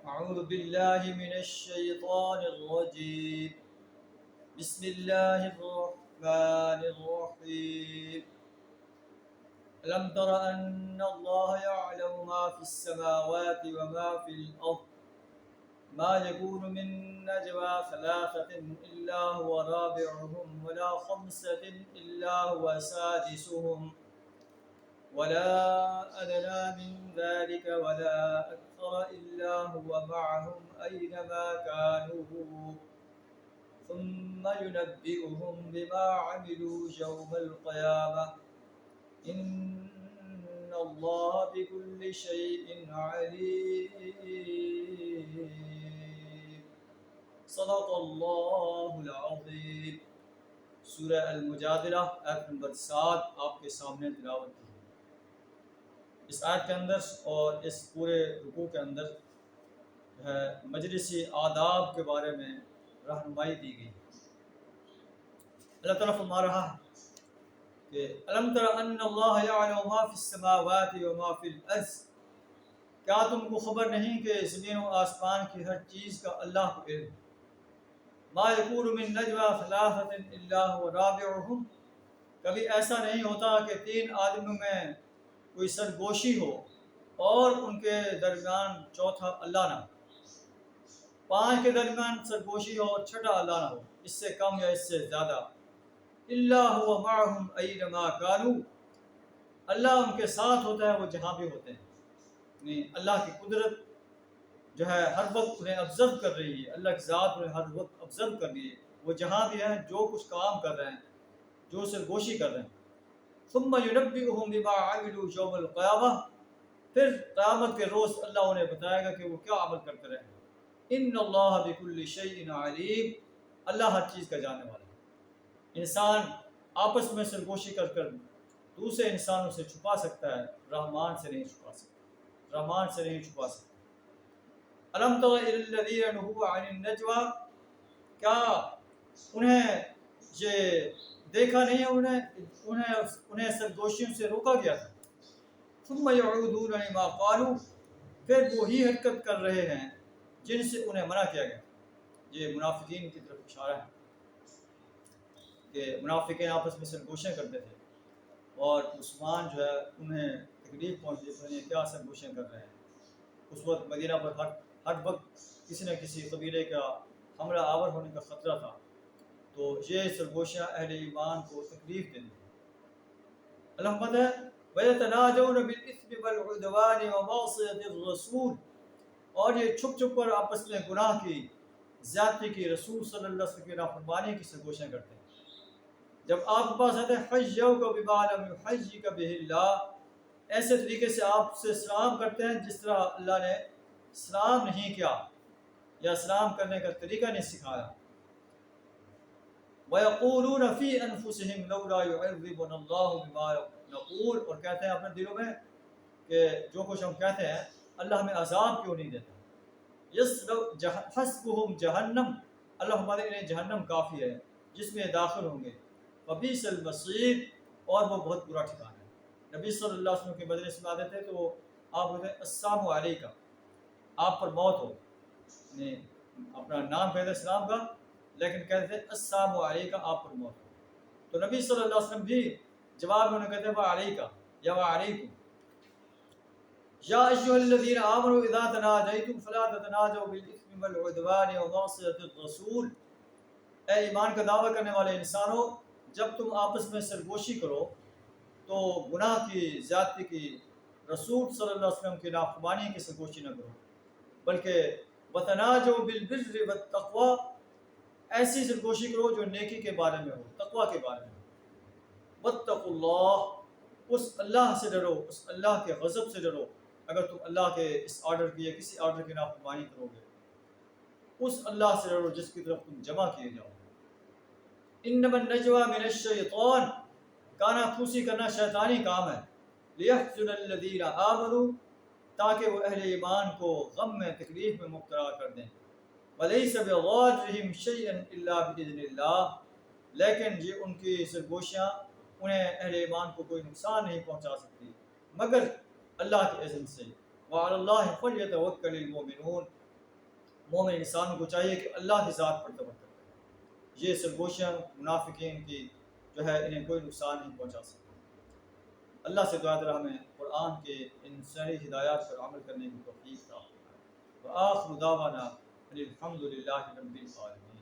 أعوذ بالله من الشيطان الرجيم. بسم الله الرحمن الرحيم. ألم تر أن الله يعلم ما في السماوات وما في الأرض ما يكون من نجوى ثلاثة إلا هو رابعهم ولا خمسة إلا هو سادسهم ولا أدنى من ذلك ولا أكثر إلا هو معهم أينما كانوا ثم ينبئهم بما عملوا يوم القيامة إن الله بكل شيء عليم. صدق اللہ العظیم. سورہ المجادلہ آیت نمبر 7 آپ کے سامنے تلاوت کی. اس آیت کے اندر اور اس پورے رکوع کے اندر جو ہے مجلسی آداب کے بارے میں رہنمائی دی گئی. اللہ تعالیٰ فرما رہا ہے کہ الم تر ان اللہ یعلم ما فی السماوات و ما فی الارض، کیا تم کو خبر نہیں کہ زمین و آسمان کی ہر چیز کا اللہ کو علم. ما یکون من نجوى ثلاثة الا هو رابعهم، کبھی ایسا نہیں ہوتا کہ 3 آدمیوں میں کوئی سرگوشی ہو اور ان کے درمیان چوتھا اللہ نہ ہو. 5 کے درمیان سرگوشی ہو اور چھٹا اللہ نہ ہو، اس سے کم یا اس سے زیادہ. الا هو معهم اینما كانوا، اللہ ان کے ساتھ ہوتا ہے وہ جہاں بھی ہوتے ہیں. یعنی اللہ کی قدرت جو ہے ہر وقت انہیں آبزرو کر رہی ہے، اللہ کی ذات انہیں ہر وقت آبزرو کر رہی ہے، وہ جہاں بھی ہیں، جو کچھ کام کر رہے ہیں، جو سرگوشی کر رہے ہیں. ثم ينبئهم بما عملوا يوم القیامہ، پھر قیامت کے روز اللہ انہیں بتائے گا کہ وہ کیا عمل کرتے رہے. ان اللہ بكل شیء علیم، اللہ ہر چیز کا جاننے والا ہے. انسان آپس میں سرگوشی کر کر دوسرے انسانوں سے چھپا سکتا ہے، رحمان سے نہیں چھپا سکتا، رحمان سے نہیں چھپا سکتا. الم تر الی الذین نہوا عن النجوى، کیا انہیں یہ دیکھا نہیں ہے انہیں سرگوشیوں سے روکا گیا تھا. ثم یعودون لما قالوا، پھر وہی حرکت کر رہے ہیں جن سے انہیں منع کیا گیا. یہ منافقین کی طرف اشارہ ہے کہ منافقین آپس میں سرگوشیاں کرتے تھے اور مسلمان جو ہے انہیں تکلیف پہنچی تو انہیں کیا سرگوشیاں کر رہے ہیں. اس وقت مدینہ پر ہر وقت کسی نہ کسی قبیلے کا حملہ آور ہونے کا خطرہ تھا، تو یہ سرگوشیاں اہل ایمان کو تکلیف دیں. اللہ فرماتا ہے وَيَتَنَاجَوْنَ بِالْإِثْمِ وَالْعُدْوَانِ وَمَعْصِيَتِ الرَّسُولِ، اور یہ چھپ چھپ کر آپس میں گناہ کی، زیادتی کی، رسول صلی اللہ علیہ وسلم کی نافرمانی کی سرگوشیاں کرتے ہیں. جب آپ کے پاس آتے ہیں حَيَّوْكَ بِمَا لَمْ يُحَيِّكَ بِهِ اللَّهُ، ایسے طریقے سے آپ سے سلام کرتے ہیں جس طرح اللہ نے سلام نہیں کیا یا سلام کرنے کا طریقہ نہیں سکھایا. وَيَقُولُونَ فِي أَنفُسِهِمْ لَوْلَا يُعَذِّبُنَا اللَّهُ بِمَا نَقُولُ، اور کہتے ہیں اپنے دلوں میں کہ جو کچھ ہم کہتے ہیں اللہ ہمیں عذاب کیوں نہیں دیتا. حَسْبُهُمْ جَهَنَّمْ، اللہ ہمارے لیے جہنم کافی ہے جس میں داخل ہوں گے. وَبِئْسَ الْمَصِيرُ، اور وہ بہت برا ٹھکانہ ہے. نبی صلی اللہ علیہ وسلم کے مجلس میں آتے تھے تو آپ کہتے ہیں السلام علیکم، آپ پر موت ہو. یعنی اپنا نام کہتے ہیں اسلام کا، لیکن کہتے تھے السلام علیکم، آپ پر موت ہو. تو نبی صلی اللہ علیہ وسلم بھی جواب میں انہیں کہتے ہیں وعلیکم یا وعلیکم. یا ایھا الذین آمنوا اذا تناجیتم فلا تتناجوا بالاثم والعدوان ومعصیۃ الرسول، اے ایمان کا دعویٰ کرنے والے انسانوں، جب تم آپس میں سرگوشی کرو تو گناہ کی، زیادتی کی، رسول صلی اللہ علیہ وسلم کی نافرمانی کی سرگوشی نہ کرو، بلکہ وتناجوا بالبر والتقوی، ایسی سرگوشی کرو جو نیکی کے بارے میں ہو، تقوی کے بارے میں ہو. واتقوا اللہ، اس اللہ سے ڈرو، اس اللہ کے غضب سے ڈرو. اگر تم اللہ کے اس آرڈر کی یا کسی آرڈر کی نافرمانی کرو گے، اس اللہ سے ڈرو جس کی طرف تم جمع کیے جاؤ. انما النجوى من الشیطان، کانا پھوسی کرنا شیطانی کام ہے. لیحزن الذین آمنوا، تاکہ وہ اہل ایمان کو غم میں، تکلیف میں مبتلا کر دیں. ولیس بضارهم شیئا الا باذن اللہ، لیکن یہ ان کی سرگوشیاں انہیں اہل ایمان کو کوئی نقصان نہیں پہنچا سکتی مگر اللہ کے اذن سے. وعلی اللہ فلیتوکل المؤمنون، مومن انسان کو چاہیے کہ اللہ کی ذات پر توکل کرے۔ یہ سرگوشیاں منافقین کی جو ہے انہیں کوئی نقصان نہیں پہنچا سکتی۔ اللہ سے دعا کرا ہمیں قرآن کے ان صحیح ہدایات پر عمل کرنے کی توفیق عطا فرمائے۔ وآخر دعوانا الحمد للہ رب العالمین۔